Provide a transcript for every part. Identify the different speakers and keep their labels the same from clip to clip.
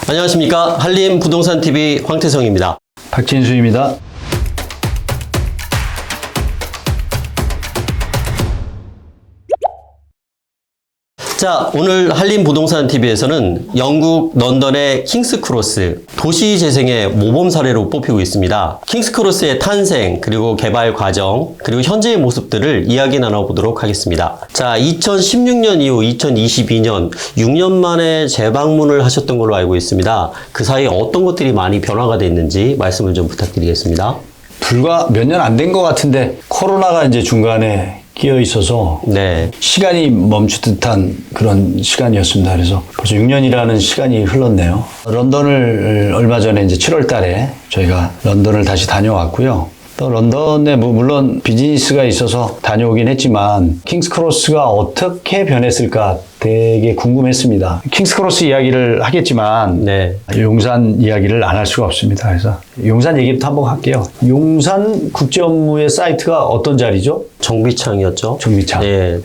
Speaker 1: 안녕하십니까. 한림부동산TV 황태성입니다.
Speaker 2: 박진수입니다.
Speaker 1: 자, 오늘 한림부동산TV에서는 영국 런던의 킹스크로스 도시재생의 모범 사례로 뽑히고 있습니다. 킹스크로스의 탄생, 그리고 개발 과정, 그리고 현재의 모습들을 이야기 나눠보도록 하겠습니다. 자, 2016년 이후 2022년 6년 만에 재방문을 하셨던 걸로 알고 있습니다. 그 사이에 어떤 것들이 많이 변화가 됐는지 말씀을 좀 부탁드리겠습니다.
Speaker 2: 불과 몇 년 안 된 것 같은데 코로나가 이제 중간에 끼어 있어서
Speaker 1: 네.
Speaker 2: 시간이 멈춘 듯한 그런 시간이었습니다. 그래서 벌써 6년이라는 시간이 흘렀네요. 런던을 얼마 전에 이제 7월 달에 저희가 런던을 다시 다녀왔고요. 또 런던에 물론 비즈니스가 있어서 다녀오긴 했지만 킹스크로스가 어떻게 변했을까 되게 궁금했습니다. 킹스크로스 이야기를 하겠지만
Speaker 1: 네.
Speaker 2: 용산 이야기를 안 할 수가 없습니다. 그래서 용산 얘기부터 한번 할게요. 용산 국제업무의 사이트가 어떤 자리죠?
Speaker 1: 정비창이었죠.
Speaker 2: 정비창.
Speaker 1: 네,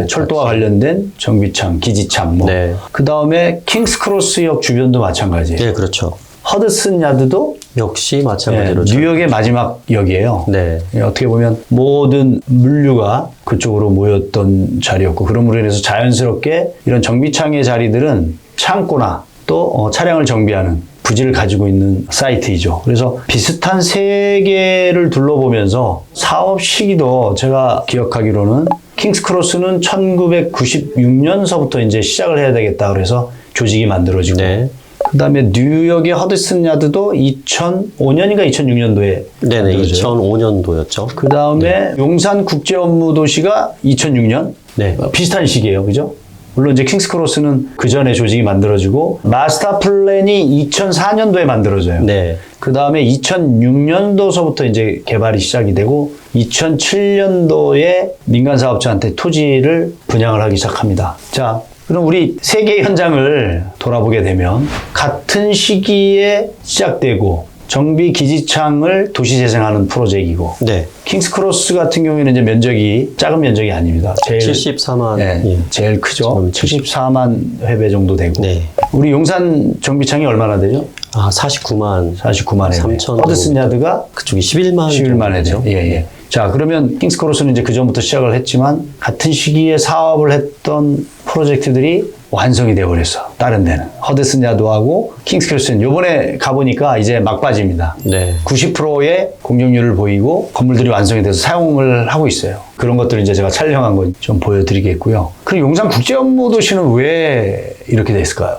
Speaker 2: 철도와 관련된 정비창, 기지창 뭐.
Speaker 1: 네.
Speaker 2: 그다음에 킹스크로스역 주변도 마찬가지예요.
Speaker 1: 네, 그렇죠.
Speaker 2: 허드슨 야드도
Speaker 1: 역시 마찬가지로.
Speaker 2: 뉴욕의 마지막 역이에요.
Speaker 1: 네.
Speaker 2: 어떻게 보면 모든 물류가 그쪽으로 모였던 자리였고 그럼으로 인해서 자연스럽게 이런 정비창의 자리들은 창고나 또 차량을 정비하는 부지를 가지고 있는 사이트이죠. 그래서 비슷한 세계를 둘러보면서 사업 시기도 제가 기억하기로는 킹스크로스는 1996년서부터 이제 시작을 해야 되겠다 그래서 조직이 만들어지고
Speaker 1: 네.
Speaker 2: 그다음에 뉴욕의 허드슨 야드도 2005년인가 2006년도에
Speaker 1: 네네, 2005년도였죠.
Speaker 2: 그다음에 용산 국제업무도시가 2006년
Speaker 1: 네.
Speaker 2: 비슷한 시기예요. 그죠? 물론 이제 킹스크로스는 그 전에 조직이 만들어지고 마스터 플랜이 2004년도에 만들어져요.
Speaker 1: 네.
Speaker 2: 그다음에 2006년도서부터 이제 개발이 시작이 되고 2007년도에 민간 사업자한테 토지를 분양을 하기 시작합니다. 자, 그럼 우리 세계 현장을 돌아보게 되면 같은 시기에 시작되고 정비 기지창을 도시 재생하는 프로젝트이고
Speaker 1: 네.
Speaker 2: 킹스크로스 같은 경우에는 이제 면적이 작은 면적이 아닙니다. 제일
Speaker 1: 74만.
Speaker 2: 네,
Speaker 1: 예.
Speaker 2: 제일 크죠. 74만 회배 정도 되고.
Speaker 1: 네.
Speaker 2: 우리 용산 정비창이 얼마나 되죠?
Speaker 1: 49만.
Speaker 2: 49만 회배.
Speaker 1: 3천.
Speaker 2: 허드슨 야드가
Speaker 1: 그쪽이 11만.
Speaker 2: 11만 회죠. 예, 예. 자, 그러면 킹스크로스는 이제 그 전부터 시작을 했지만 같은 시기에 사업을 했던 프로젝트들이 완성이 되어버렸어. 다른 데는. 허드슨 야드하고 킹스크로스는 요번에 가보니까 이제 막바지입니다.
Speaker 1: 네.
Speaker 2: 90%의 공정률을 보이고 건물들이 완성이 돼서 사용을 하고 있어요. 그런 것들을 이제 제가 촬영한 거 좀 보여드리겠고요. 그리고 용산 국제업무도시는 왜 이렇게 됐을까요?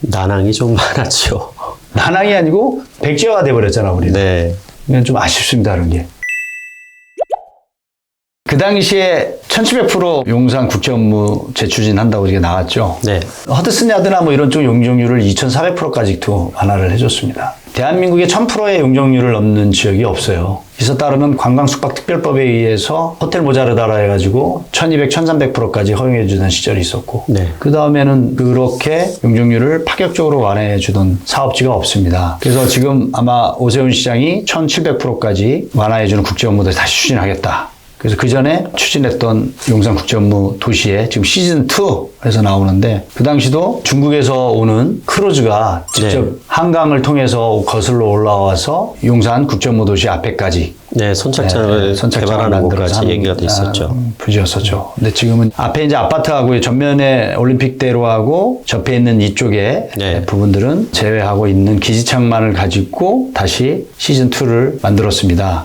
Speaker 1: 난항이 좀 많았죠.
Speaker 2: 난항이 아니고 백지화가 돼버렸잖아, 우리는.
Speaker 1: 네.
Speaker 2: 이건 좀 아쉽습니다, 그런 게. 그 당시에 1700% 용산 국제업무 재추진한다고 이게 나왔죠.
Speaker 1: 네.
Speaker 2: 허드슨 야드나 뭐 이런 쪽 용적률을 2400%까지도 완화를 해줬습니다. 대한민국에 1000%의 용적률을 넘는 지역이 없어요. 이서 따르면 관광숙박특별법에 의해서 호텔 모자르다라 해가지고 1200, 1300%까지 허용해주던 시절이 있었고
Speaker 1: 네.
Speaker 2: 그 다음에는 그렇게 용적률을 파격적으로 완화해주던 사업지가 없습니다. 그래서 지금 아마 오세훈 시장이 1700%까지 완화해주는 국제업무를 다시 추진하겠다. 그래서 그 전에 추진했던 용산 국제업무 도시에 지금 시즌2에서 나오는데 그 당시도 중국에서 오는 크루즈가 직접
Speaker 1: 네.
Speaker 2: 한강을 통해서 거슬러 올라와서 용산 국제업무 도시 앞에까지
Speaker 1: 네, 선착장을 개발하는 것까지 얘기가 돼 있었죠.
Speaker 2: 부지였었죠. 근데 지금은 앞에 이제 아파트하고 전면에 올림픽대로하고 접해 있는 이쪽에
Speaker 1: 네.
Speaker 2: 부분들은 제외하고 있는 기지창만을 가지고 다시 시즌2를 만들었습니다.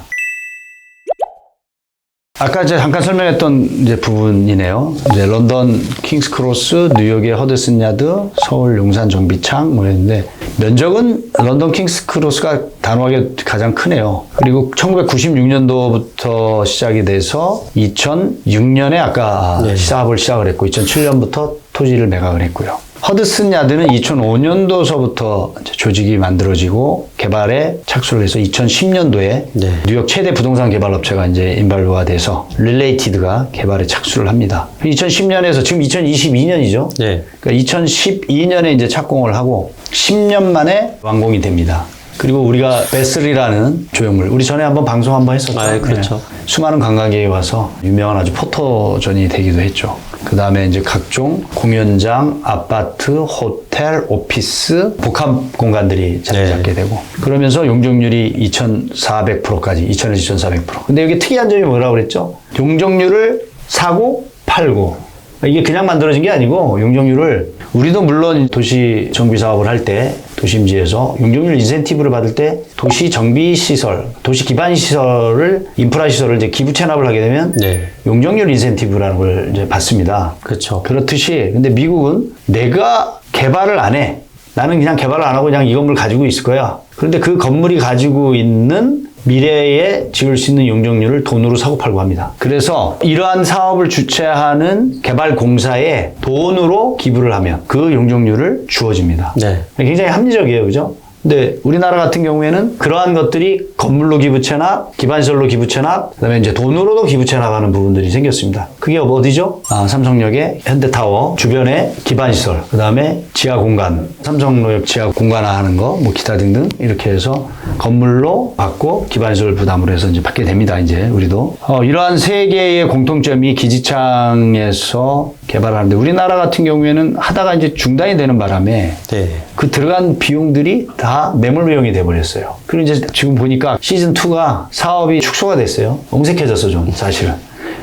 Speaker 2: 아까 제가 잠깐 설명했던 이제 부분이네요. 이제 런던 킹스크로스, 뉴욕의 허드슨 야드, 서울 용산 정비창 뭐 이랬는데 면적은 런던 킹스크로스가 단호하게 가장 크네요. 그리고 1996년도부터 시작이 돼서 2006년에 아까
Speaker 1: 네.
Speaker 2: 사업을 시작을 했고 2007년부터 토지를 매각을 했고요. 허드슨 야드는 2005년도서부터 조직이 만들어지고 개발에 착수를 해서 2010년도에
Speaker 1: 네.
Speaker 2: 뉴욕 최대 부동산 개발업체가 이제 인발부가 돼서 릴레이티드가 개발에 착수를 합니다. 2010년에서 지금 2022년이죠.
Speaker 1: 네.
Speaker 2: 그러니까 2012년에 이제 착공을 하고 10년 만에 완공이 됩니다. 그리고 우리가 베슬이라는 조형물, 우리 전에 한번 방송 한번 했었죠.
Speaker 1: 아, 그렇죠.
Speaker 2: 수많은 관광객이 와서 유명한 아주 포토전이 되기도 했죠. 그 다음에 이제 각종 공연장, 아파트, 호텔, 오피스, 복합 공간들이 자리 잡게 되고 그러면서 용적률이 2,400%까지, 2,000에서 2,400%. 근데 여기 특이한 점이 뭐라고 그랬죠? 용적률을 사고 팔고. 이게 그냥 만들어진 게 아니고 용적률을 우리도 물론 도시 정비 사업을 할 때 도심지에서 용적률 인센티브를 받을 때 도시 정비 시설, 도시 기반 시설을 인프라 시설을 이제 기부 체납을 하게 되면
Speaker 1: 네.
Speaker 2: 용적률 인센티브라는 걸 이제 받습니다.
Speaker 1: 그렇죠.
Speaker 2: 그렇듯이 근데 미국은 내가 개발을 안 해. 나는 그냥 개발을 안 하고 그냥 이 건물 가지고 있을 거야. 그런데 그 건물이 가지고 있는 미래에 지을 수 있는 용적률을 돈으로 사고 팔고 합니다. 그래서 이러한 사업을 주최하는 개발공사에 돈으로 기부를 하면 그 용적률을 주어집니다.
Speaker 1: 네.
Speaker 2: 굉장히 합리적이에요. 그죠? 근데 우리나라 같은 경우에는 그러한 것들이 건물로 기부 체납, 기반시설로 기부 체납, 그다음에 이제 돈으로도 기부 체납하는 부분들이 생겼습니다. 그게 어디죠? 삼성역의 현대타워 주변에 기반시설, 그다음에 지하 공간, 삼성로역 지하 공간화하는 거, 뭐 기타 등등 이렇게 해서 건물로 받고 기반시설 부담으로 해서 이제 받게 됩니다. 이제 우리도 이러한 세 개의 공통점이 기지창에서 개발하는데 우리나라 같은 경우에는 하다가 이제 중단이 되는 바람에
Speaker 1: 네.
Speaker 2: 그 들어간 비용들이 다 매몰 비용이 돼버렸어요. 그리고 이제 지금 보니까 시즌2가 사업이 축소가 됐어요. 엄색해졌어, 좀, 사실은.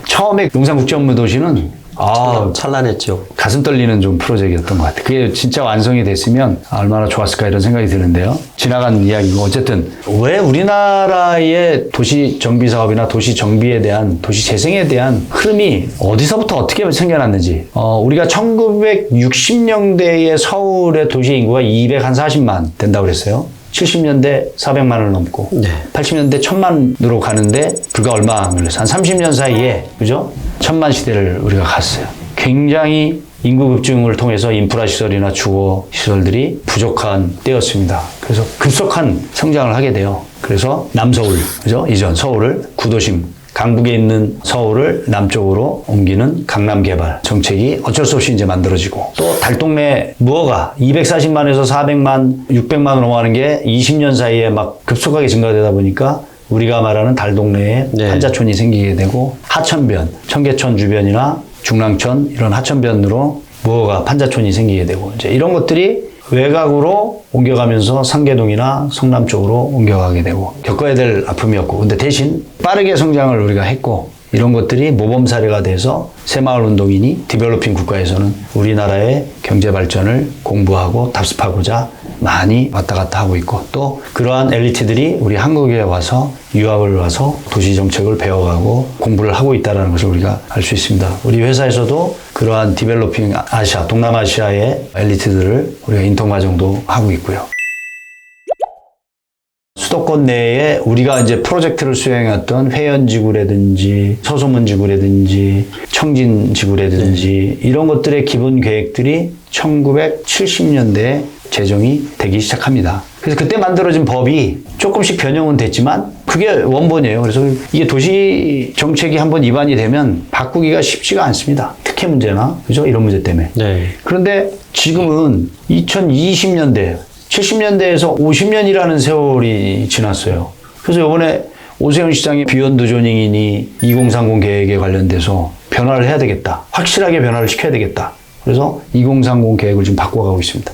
Speaker 2: 처음에 용산국제업무도시는
Speaker 1: 찬란했죠.
Speaker 2: 가슴 떨리는 좀 프로젝트였던 것 같아요. 그게 진짜 완성이 됐으면 얼마나 좋았을까 이런 생각이 드는데요. 지나간 이야기고 어쨌든 왜 우리나라의 도시 정비 사업이나 도시 정비에 대한 도시 재생에 대한 흐름이 어디서부터 어떻게 생겨났는지 우리가 1960년대에 서울의 도시 인구가 240만 된다고 그랬어요. 70년대 400만을 넘고
Speaker 1: 네.
Speaker 2: 80년대 1000만으로 가는데 불과 얼마 안 걸려서 한 30년 사이에 그죠? 1000만 시대를 우리가 갔어요. 굉장히 인구 급증을 통해서 인프라 시설이나 주거 시설들이 부족한 때였습니다. 그래서 급속한 성장을 하게 돼요. 그래서 남서울, 그죠? 이전 서울을 구도심, 강북에 있는 서울을 남쪽으로 옮기는 강남 개발 정책이 어쩔 수 없이 이제 만들어지고 또 달동네 무허가 240만에서 400만, 600만으로 넘어가는 게 20년 사이에 막 급속하게 증가되다 보니까 우리가 말하는 달동네에
Speaker 1: 네.
Speaker 2: 한자촌이 생기게 되고 하천변, 청계천 주변이나 중랑천 이런 하천변으로 무허가 판자촌이 생기게 되고 이제 이런 것들이 외곽으로 옮겨가면서 상계동이나 성남 쪽으로 옮겨가게 되고 겪어야 될 아픔이었고 근데 대신 빠르게 성장을 우리가 했고 이런 것들이 모범 사례가 돼서 새마을운동이니 디벨로핑 국가에서는 우리나라의 경제 발전을 공부하고 답습하고자 많이 왔다 갔다 하고 있고 또 그러한 엘리트들이 우리 한국에 와서 유학을 와서 도시 정책을 배워가고 공부를 하고 있다는 것을 우리가 알 수 있습니다. 우리 회사에서도 그러한 디벨로핑 아시아, 동남아시아의 엘리트들을 우리가 인턴 과정도 하고 있고요. 수도권 내에 우리가 이제 프로젝트를 수행했던 회원지구라든지 서소문지구라든지 청진지구라든지 이런 것들의 기본 계획들이 1970년대에 제정이 되기 시작합니다. 그래서 그때 만들어진 법이 조금씩 변형은 됐지만 그게 원본이에요. 그래서 이게 도시 정책이 한번 입안이 되면 바꾸기가 쉽지가 않습니다. 특혜 문제나 그죠? 이런 문제 때문에.
Speaker 1: 네.
Speaker 2: 그런데 지금은 2020년대 70년대에서 50년이라는 세월이 지났어요. 그래서 이번에 오세훈 시장이 비욘드 조닝이니 2030 계획에 관련돼서 변화를 해야 되겠다. 확실하게 변화를 시켜야 되겠다. 그래서 2030 계획을 지금 바꿔가고 있습니다.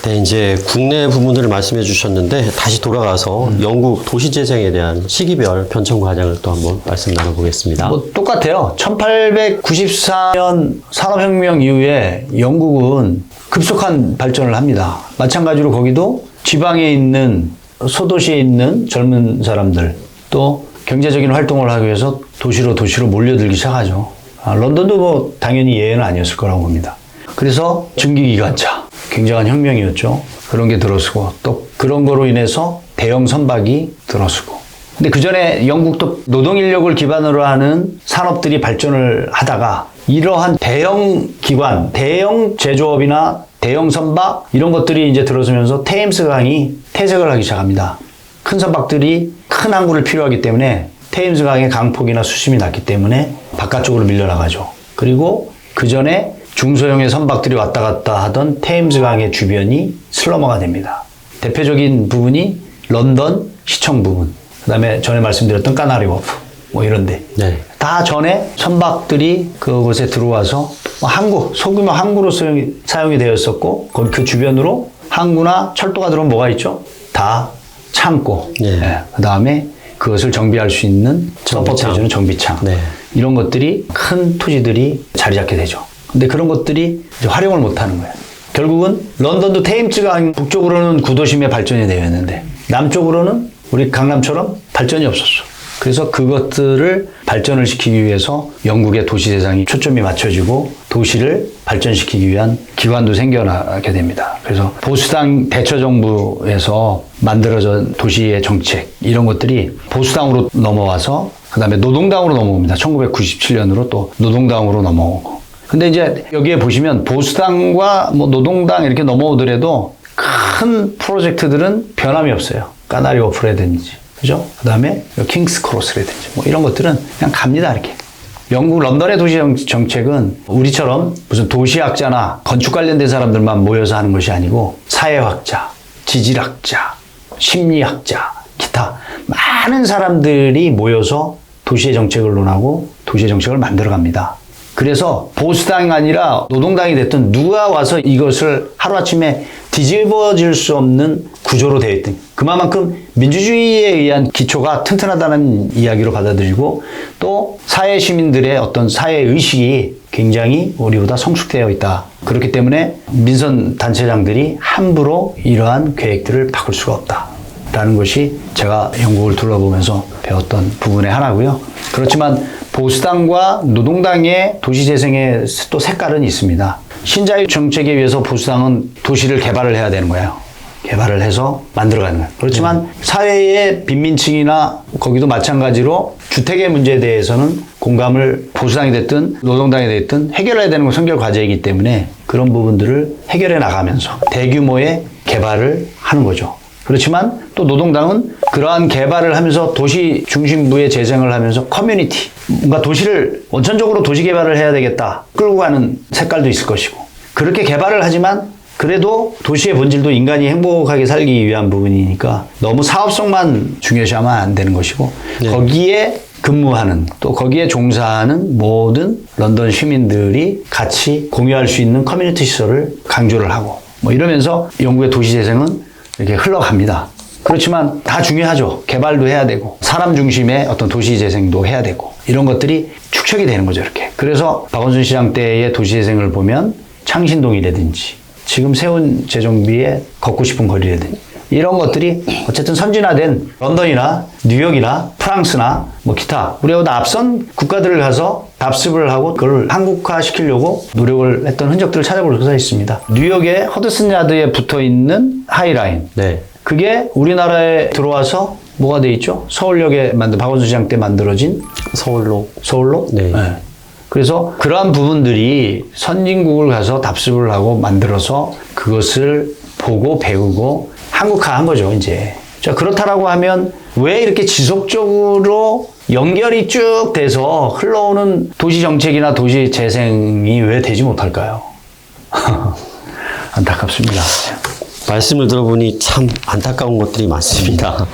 Speaker 1: 네, 이제 국내 부분들을 말씀해 주셨는데 다시 돌아가서 영국 도시재생에 대한 시기별 편찬 과정을 또 한번 말씀 나눠보겠습니다.
Speaker 2: 뭐 똑같아요. 1894년 산업혁명 이후에 영국은 급속한 발전을 합니다. 마찬가지로 거기도 지방에 있는 소도시에 있는 젊은 사람들 또 경제적인 활동을 하기 위해서 도시로 몰려들기 시작하죠. 런던도 뭐 당연히 예외는 아니었을 거라고 봅니다. 그래서 증기기관차 굉장한 혁명이었죠. 그런 게 들어서고 또 그런 거로 인해서 대형 선박이 들어서고 근데 그 전에 영국도 노동 인력을 기반으로 하는 산업들이 발전을 하다가 이러한 대형 기관, 대형 제조업이나 대형 선박 이런 것들이 이제 들어서면서 테임스 강이 퇴색을 하기 시작합니다. 큰 선박들이 큰 항구를 필요하기 때문에 테임스 강의 강폭이나 수심이 낮기 때문에 바깥쪽으로 밀려나가죠. 그리고 그 전에 중소형의 선박들이 왔다 갔다 하던 테임스 강의 주변이 슬러머가 됩니다. 대표적인 부분이 런던 시청 부분, 그다음에 전에 말씀드렸던 까나리 워프 뭐 이런데
Speaker 1: 네.
Speaker 2: 다 전에 선박들이 그곳에 들어와서 항구, 소규모 항구로 사용이 되었었고 거기 그 주변으로 항구나 철도가 들어오면 뭐가 있죠? 다 창고.
Speaker 1: 네.
Speaker 2: 네. 그다음에 그것을 정비할 수 있는 서포트해주는 정비창.
Speaker 1: 네.
Speaker 2: 이런 것들이 큰 토지들이 자리 잡게 되죠. 근데 그런 것들이 이제 활용을 못 하는 거예요. 결국은 런던도 테임즈강 북쪽으로는 구도심의 발전이 되었는데 남쪽으로는 우리 강남처럼 발전이 없었어. 그래서 그것들을 발전을 시키기 위해서 영국의 도시 대상이 초점이 맞춰지고 도시를 발전시키기 위한 기관도 생겨나게 됩니다. 그래서 보수당 대처정부에서 만들어진 도시의 정책 이런 것들이 보수당으로 넘어와서 그다음에 노동당으로 넘어옵니다. 1997년으로 또 노동당으로 넘어오고. 근데 이제 여기에 보시면 보수당과 뭐 노동당 이렇게 넘어오더라도 큰 프로젝트들은 변함이 없어요. 까나리 워프라든지. 그죠? 그 다음에 킹스 크로스라든지 뭐 이런 것들은 그냥 갑니다, 이렇게. 영국 런던의 도시 정책은 우리처럼 무슨 도시학자나 건축 관련된 사람들만 모여서 하는 것이 아니고 사회학자, 지질학자, 심리학자, 기타 많은 사람들이 모여서 도시의 정책을 논하고 도시의 정책을 만들어갑니다. 그래서 보수당이 아니라 노동당이 됐든 누가 와서 이것을 하루아침에 뒤집어질 수 없는 구조로 되어 있든 그만큼 민주주의에 의한 기초가 튼튼하다는 이야기로 받아들이고 또 사회 시민들의 어떤 사회의식이 굉장히 우리보다 성숙되어 있다. 그렇기 때문에 민선 단체장들이 함부로 이러한 계획들을 바꿀 수가 없다. 라는 것이 제가 영국을 둘러보면서 배웠던 부분의 하나고요. 그렇지만 보수당과 노동당의 도시재생의 또 색깔은 있습니다. 신자유 정책에 의해서 보수당은 도시를 개발을 해야 되는 거예요. 개발을 해서 만들어가는 거예요. 그렇지만 사회의 빈민층이나 거기도 마찬가지로 주택의 문제에 대해서는 공감을 보수당이 됐든 노동당이 됐든 해결해야 되는 건 선결 과제이기 때문에 그런 부분들을 해결해 나가면서 대규모의 개발을 하는 거죠. 그렇지만 또 노동당은 그러한 개발을 하면서 도시 중심부의 재생을 하면서 커뮤니티, 뭔가 도시를 원천적으로 도시 개발을 해야 되겠다 끌고 가는 색깔도 있을 것이고 그렇게 개발을 하지만 그래도 도시의 본질도 인간이 행복하게 살기 위한 부분이니까 너무 사업성만 중요시하면 안 되는 것이고 네. 거기에 근무하는 또 거기에 종사하는 모든 런던 시민들이 같이 공유할 수 있는 커뮤니티 시설을 강조를 하고 뭐 이러면서 영국의 도시 재생은 이렇게 흘러갑니다. 그렇지만 다 중요하죠. 개발도 해야 되고 사람 중심의 어떤 도시 재생도 해야 되고 이런 것들이 축적이 되는 거죠. 이렇게. 그래서 박원순 시장 때의 도시 재생을 보면 창신동이라든지 지금 세운 재정비에 걷고 싶은 거리라든지 이런 것들이 어쨌든 선진화된 런던이나 뉴욕이나 프랑스나 뭐 기타 우리보다 앞선 국가들을 가서 답습을 하고 그걸 한국화 시키려고 노력을 했던 흔적들을 찾아볼 수가 있습니다. 뉴욕의 허드슨 야드에 붙어 있는 하이라인.
Speaker 1: 네.
Speaker 2: 그게 우리나라에 들어와서 뭐가 돼 있죠? 서울역에 박원순 시장 때 만들어진 서울로?
Speaker 1: 네.
Speaker 2: 네. 그래서 그러한 부분들이 선진국을 가서 답습을 하고 만들어서 그것을 보고 배우고 한국화한 거죠, 이제. 자, 그렇다라고 하면 왜 이렇게 지속적으로 연결이 쭉 돼서 흘러오는 도시 정책이나 도시 재생이 왜 되지 못할까요? 안타깝습니다.
Speaker 1: 말씀을 들어보니 참 안타까운 것들이 많습니다.